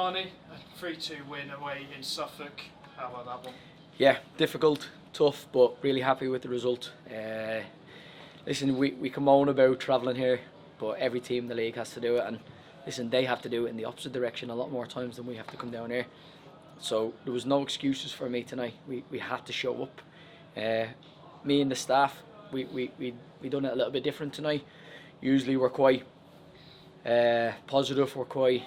Marnie, a 3-2 win away in Suffolk. How about that one? Yeah, difficult, tough, but really happy with the result. Listen, we can moan about travelling here, but every team in the league has to do it, and listen, they have to do it in the opposite direction a lot more times than we have to come down here. So there was no excuses for me tonight. We had to show up. Me and the staff, we done it a little bit different tonight. Usually we're quite positive, we're quite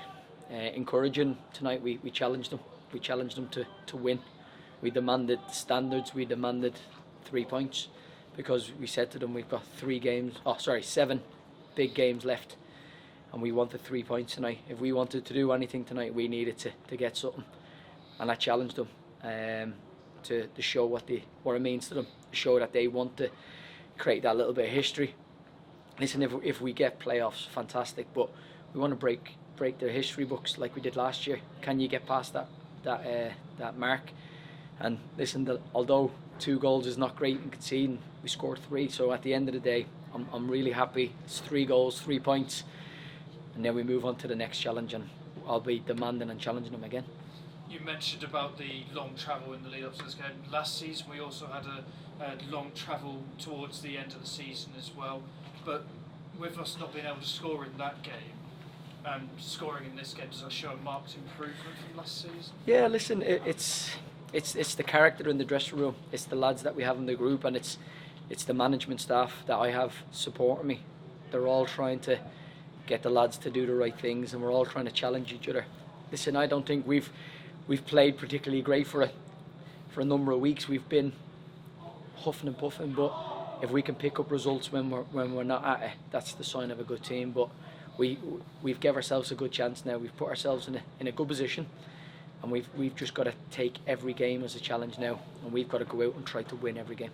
encouraging. Tonight we challenged them. We challenged them to win. We demanded standards. We demanded 3 points, because we said to them we've got 7 big games left, and we wanted 3 points tonight. If we wanted to do anything tonight, we needed to get something, and I challenged them to show what it means to them, to show that they want to create that little bit of history. Listen, if we get playoffs, fantastic, but we want to break their history books like we did last year. Can you get past that mark? And listen, although 2 goals is not great in conceding, we scored 3. So at the end of the day, I'm really happy. It's 3 goals, 3 points, and then we move on to the next challenge, and I'll be demanding and challenging them again. You mentioned about the long travel in the lead up to this game. Last season we also had a long travel towards the end of the season as well. But with us not being able to score in that game and scoring in this game, does that show a marked improvement from last season? Yeah, listen, it's the character in the dressing room. It's the lads that we have in the group, and it's the management staff that I have supporting me. They're all trying to get the lads to do the right things, and we're all trying to challenge each other. Listen, I don't think we've played particularly great for a number of weeks. We've been huffing and puffing, but if we can pick up results when we're not at it, that's the sign of a good team. But we've given ourselves a good chance now. We've put ourselves in a good position, and we've just got to take every game as a challenge now, and we've got to go out and try to win every game.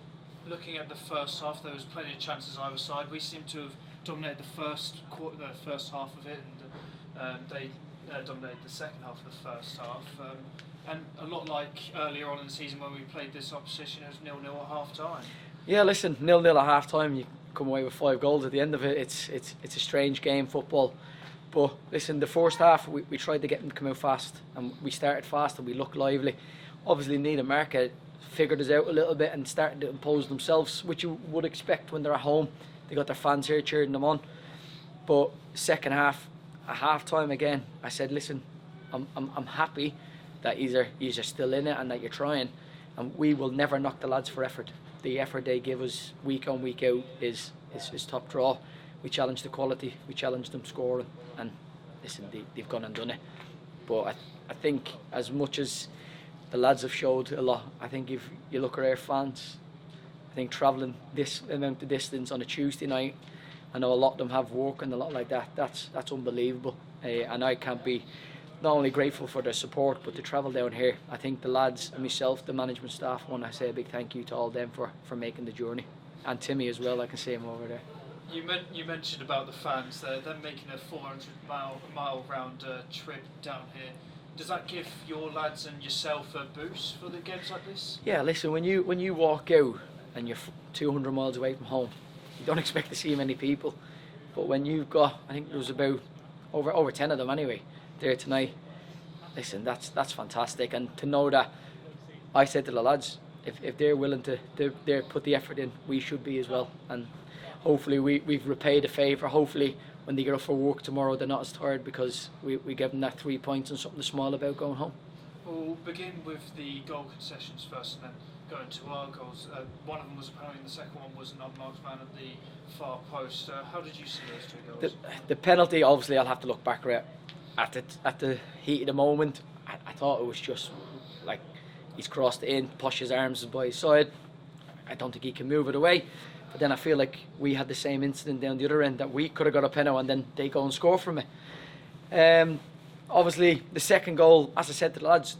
Looking at the first half, there was plenty of chances either side. We seem to have dominated the first half of it, and they dominated the second half of the first half. And a lot like earlier on in the season when we played this opposition, it was 0-0 at half time. Yeah, listen, 0-0 at half time, you come away with 5 goals at the end of it. It's a strange game, football. But listen, the first half we tried to get them to come out fast, and we started fast and we looked lively. Obviously Needham market figured us out a little bit and started to impose themselves, which you would expect when they're at home. They got their fans here cheering them on. But second half, at half time again, I said, listen, I'm happy that you're still in it and that you're trying, and we will never knock the lads for effort. The effort they give us week on week out is top draw. We challenge the quality, we challenge them scoring, and listen, they've gone and done it. But I think as much as the lads have showed a lot, I think if you look at our fans, I think travelling this amount of distance on a Tuesday night, I know a lot of them have work and a lot like that, that's unbelievable. And I can't be not only grateful for their support, but to travel down here. I think the lads and myself, the management staff, I want to say a big thank you to all of them for making the journey. And Timmy as well, I can see him over there. You mentioned about the fans. They're making a 400-mile round trip down here. Does that give your lads and yourself a boost for the games like this? Yeah, listen, when you walk out and you're 200 miles away from home, you don't expect to see many people. But when you've got, I think there was about over 10 of them anyway, there tonight, listen, that's fantastic. And to know that, I said to the lads, if they're willing to they're put the effort in, we should be as well. And hopefully we've repaid a favour. Hopefully when they get up for work tomorrow, they're not as tired, because we give them that 3 points and something to smile about going home. We'll begin with the goal concessions first, and then go into our goals. One of them was a penalty, and the second one was an unmarked man at the far post. How did you see those 2 goals? The penalty, obviously, I'll have to look back at the heat of the moment. I thought it was just like he's crossed it in, pushed his arms by his side. I don't think he can move it away. But then I feel like we had the same incident down the other end, that we could have got a penalty and then they go and score from it. Obviously, the second goal, as I said to the lads,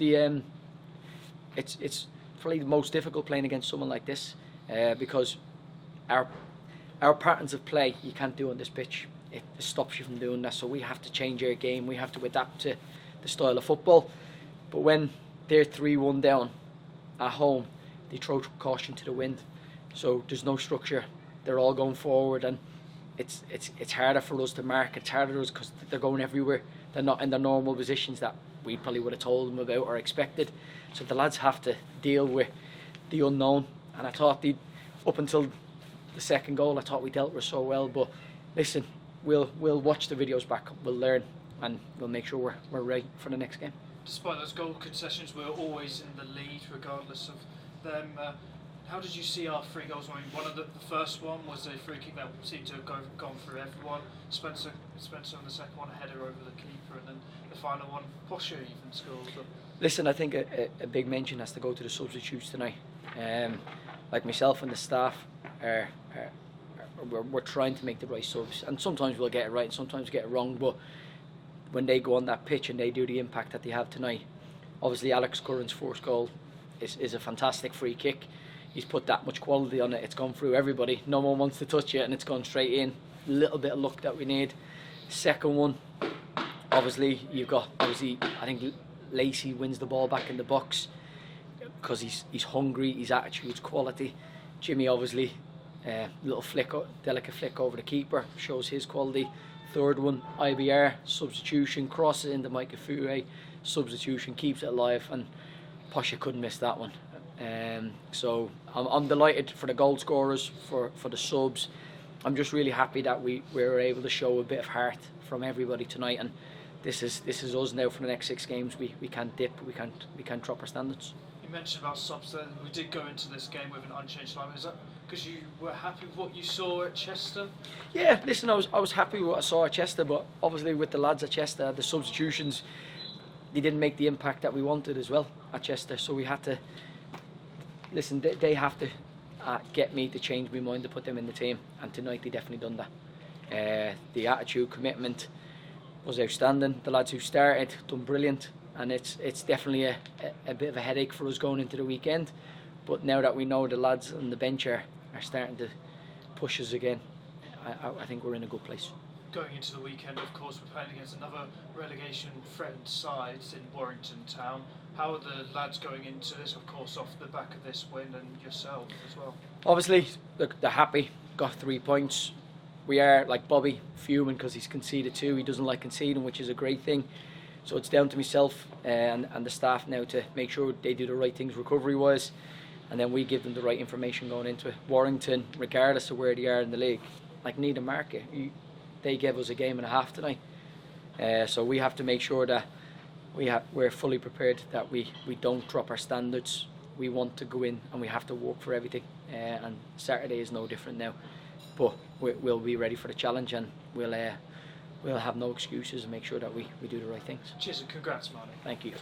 it's probably the most difficult playing against someone like this, because our patterns of play you can't do on this pitch. It stops you from doing that, so we have to change our game. We have to adapt to the style of football. But when they're 3-1 down at home, they throw caution to the wind. So there's no structure. They're all going forward, and it's harder for us to mark. It's harder for us because they're going everywhere. They're not in the normal positions that we probably would have told them about or expected. So the lads have to deal with the unknown. And I thought up until the second goal, I thought we dealt with it so well. But listen, we'll watch the videos back. We'll learn, and we'll make sure we're right for the next game. Despite those goal concessions, we're always in the lead regardless of them. How did you see our 3 goals? I mean, one of the first one was a free kick that seemed to have gone through everyone. Spencer on the second one, a header over the keeper, and then the final one, Posher even scored. Listen, I think a big mention has to go to the substitutes tonight. Like myself and the staff, we're trying to make the right subs, and sometimes we'll get it right and sometimes get it wrong, but when they go on that pitch and they do the impact that they have tonight, obviously Alex Curran's first goal is a fantastic free kick. He's put that much quality on it. It's gone through everybody. No one wants to touch it, and it's gone straight in. A little bit of luck that we need. Second one, obviously I think Lacey wins the ball back in the box because he's hungry, his attitude's quality. Jimmy obviously, delicate flick over the keeper, shows his quality. Third one, IBR substitution, crosses into Micah Fouet, substitution, keeps it alive, and Posher couldn't miss that one. So I'm delighted for the goal scorers, for the subs. I'm just really happy that we were able to show a bit of heart from everybody tonight, and this is us now for the next 6 games. We can't dip, we can't drop our standards. You mentioned about subs then. We did go into this game with an unchanged line. Is that because you were happy with what you saw at Chester? Yeah, listen, I was happy with what I saw at Chester, but obviously with the lads at Chester, the substitutions, they didn't make the impact that we wanted as well at Chester, so we had to listen. They have to get me to change my mind to put them in the team, and tonight they definitely done that. The attitude, commitment was outstanding. The lads who started done brilliant, and it's definitely a bit of a headache for us going into the weekend. But now that we know the lads on the bench are starting to push us again, I think we're in a good place. Going into the weekend, of course, we're playing against another relegation-threatened side in Warrington Town. How are the lads going into this, of course, off the back of this win, and yourself as well? Obviously, look, they're happy, got 3 points. We are, like Bobby, fuming because he's conceded 2. He doesn't like conceding, which is a great thing. So it's down to myself and the staff now to make sure they do the right things recovery-wise, and then we give them the right information going into it. Warrington, regardless of where they are in the league, like Needham Market, they gave us a game and a half tonight. So we have to make sure that we're fully prepared, that we don't drop our standards. We want to go in and we have to work for everything. And Saturday is no different now. But we'll be ready for the challenge, and we'll have no excuses and make sure that we do the right things. Cheers and congrats, Marty. Thank you.